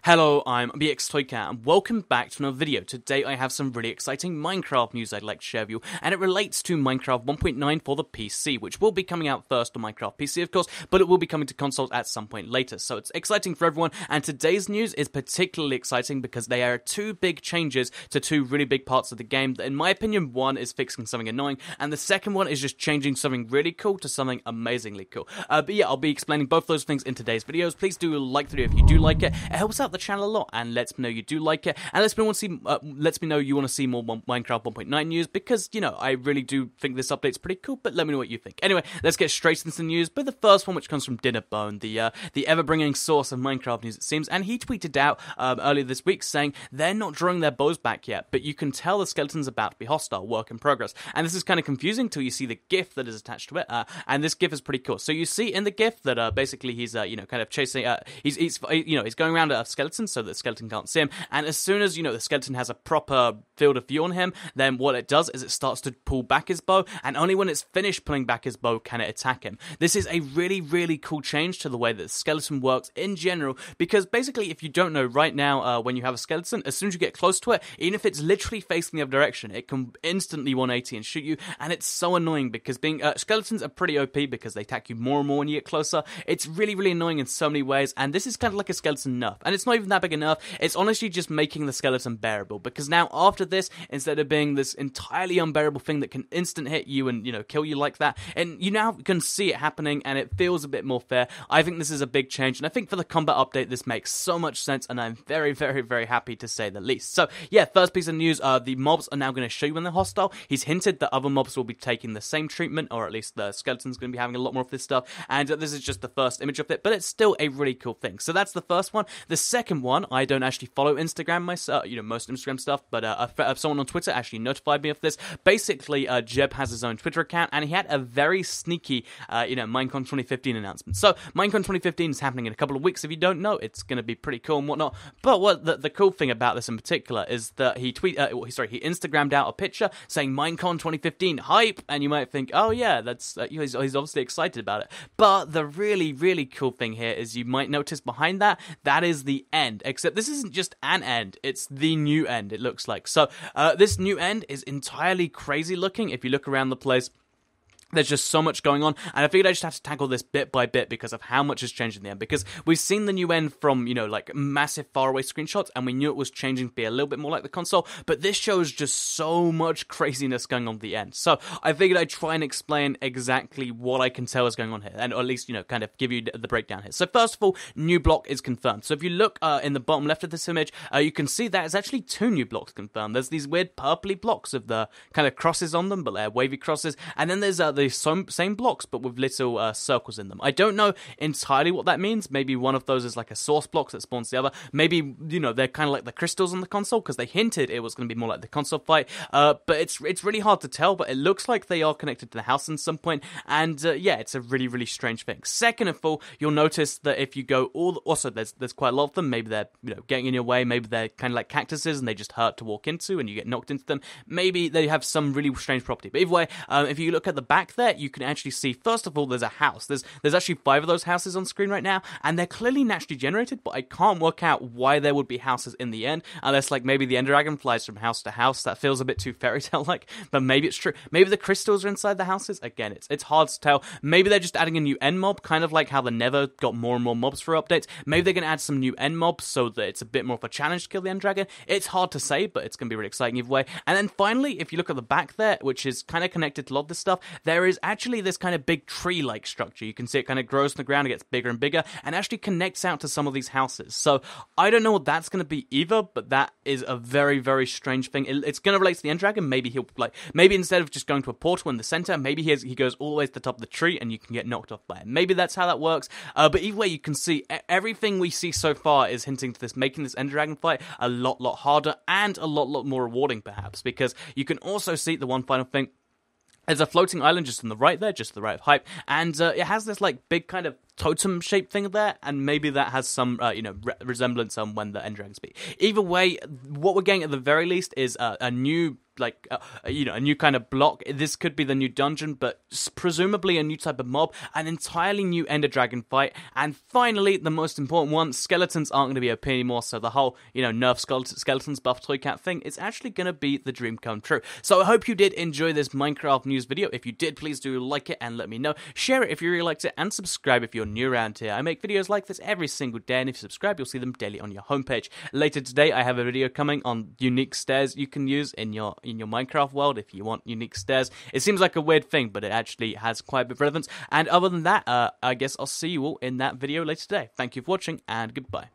Hello, I'm BXToyCat, and welcome back to another video. Today I have some really exciting Minecraft news I'd like to share with you, and it relates to Minecraft 1.9 for the PC, which will be coming out first on Minecraft PC, of course, but it will be coming to consoles at some point later, so it's exciting for everyone, and today's news is particularly exciting because they are two big changes to two really big parts of the game that, in my opinion, one is fixing something annoying, and the second one is just changing something really cool to something amazingly cool. But yeah, I'll be explaining both those things in today's videos. Please do like the video if you do like it. It helps out the channel a lot and lets me know you do like it, and lets me know you want to see more Minecraft 1.9 news, because, you know, I really do think this update's pretty cool, but let me know what you think. Anyway, let's get straight into the news, but the first one, which comes from Dinnerbone, the ever-bringing source of Minecraft news, it seems, and he tweeted out earlier this week saying they're not drawing their bows back yet, but you can tell the skeleton's about to be hostile, work in progress, and this is kind of confusing till you see the GIF that is attached to it, and this GIF is pretty cool. So you see in the GIF that basically he's kind of chasing, he's going around a skeleton so that the skeleton can't see him, and as soon as, the skeleton has a proper field of view on him, then what it does is it starts to pull back his bow, and only when it's finished pulling back his bow can it attack him. This is a really, really cool change to the way that the skeleton works in general, because basically, if you don't know, right now, when you have a skeleton, as soon as you get close to it, even if it's literally facing the other direction, it can instantly 180 and shoot you, and it's so annoying because skeletons are pretty OP because they attack you more and more when you get closer. It's really, really annoying in so many ways, and this is kind of like a skeleton nerf, and it's not even that big a nerf. It's honestly just making the skeleton bearable, because now after this, instead of being this entirely unbearable thing that can instant hit you and, kill you like that, and you now can see it happening, and it feels a bit more fair. I think this is a big change, and I think for the combat update, this makes so much sense, and I'm very, very, very happy to say the least. So, yeah, first piece of news, the mobs are now going to show you when they're hostile. He's hinted that other mobs will be taking the same treatment, or at least the skeleton's going to be having a lot more of this stuff, and this is just the first image of it, but it's still a really cool thing. So that's the first one. The second one, I don't actually follow Instagram myself, most Instagram stuff, but someone on Twitter actually notified me of this. Basically, Jeb has his own Twitter account, and he had a very sneaky, Minecon 2015 announcement. So, Minecon 2015 is happening in a couple of weeks. If you don't know, it's going to be pretty cool and whatnot. But what the cool thing about this in particular is that he Instagrammed out a picture saying Minecon 2015 hype, and you might think, oh yeah, that's he's obviously excited about it. But the really, really cool thing here is you might notice behind that is the end. Except this isn't just an end, it's the new end, it looks like. So this new end is entirely crazy looking. If you look around the place, there's just so much going on, and I figured I just have to tackle this bit by bit because of how much has changed in the end. Because we've seen the new end from, massive faraway screenshots, and we knew it was changing to be a little bit more like the console, but this shows just so much craziness going on at the end. So I figured I'd try and explain exactly what I can tell is going on here, and or at least, kind of give you the breakdown here. So first of all, new block is confirmed. So if you look in the bottom left of this image, you can see that it's actually two new blocks confirmed. There's these weird purpley blocks of the kind of crosses on them, but they're wavy crosses, and then there's the same blocks but with little circles in them. I don't know entirely what that means. Maybe one of those is like a source block that spawns the other. Maybe, they're kind of like the crystals on the console, because they hinted it was going to be more like the console fight, but it's really hard to tell, but it looks like they are connected to the house at some point, and yeah, it's a really, really strange thing. Second of all, you'll notice that if you go also there's quite a lot of them. Maybe they're getting in your way, maybe they're kind of like cactuses and they just hurt to walk into and you get knocked into them. Maybe they have some really strange property, but either way, if you look at the back there, you can actually see, first of all, there's a house. There's actually 5 of those houses on screen right now, and they're clearly naturally generated, but I can't work out why there would be houses in the end, unless like maybe the Ender Dragon flies from house to house. That feels a bit too fairy tale like, but maybe it's true. Maybe the crystals are inside the houses. Again, it's hard to tell. Maybe they're just adding a new end mob, kind of like how the Nether got more and more mobs for updates. Maybe they're going to add some new end mobs so that it's a bit more of a challenge to kill the Ender Dragon. It's hard to say, but it's going to be really exciting either way. And then finally, if you look at the back there, which is kind of connected to a lot of this stuff, there is actually this kind of big tree-like structure. You can see it kind of grows in the ground, it gets bigger and bigger, and actually connects out to some of these houses. So I don't know what that's going to be either, but that is a very, very strange thing. It's going to relate to the End Dragon. Maybe maybe instead of just going to a portal in the center, maybe he goes all the way to the top of the tree and you can get knocked off by it. Maybe that's how that works. But either way, you can see everything we see so far is hinting to this, making this Ender Dragon fight a lot harder and a lot more rewarding, perhaps, because you can also see the one final thing. There's a floating island just on the right there, just to the right of hype, and it has this like big kind of totem shaped thing there, and maybe that has some resemblance on when the end dragons be. Either way, what we're getting at the very least is a new a new kind of block. This could be the new dungeon, but presumably a new type of mob, an entirely new Ender Dragon fight, and finally, the most important one, skeletons aren't going to be OP anymore, so the whole, nerf skeletons buff Toy Cat thing is actually going to be the dream come true. So I hope you did enjoy this Minecraft news video. If you did, please do like it and let me know. Share it if you really liked it, and subscribe if you're new around here. I make videos like this every single day, and if you subscribe, you'll see them daily on your homepage. Later today, I have a video coming on unique stairs you can use in your Minecraft world if you want unique stairs. It seems like a weird thing, but it actually has quite a bit of relevance. And other than that, I guess I'll see you all in that video later today. Thank you for watching, and goodbye.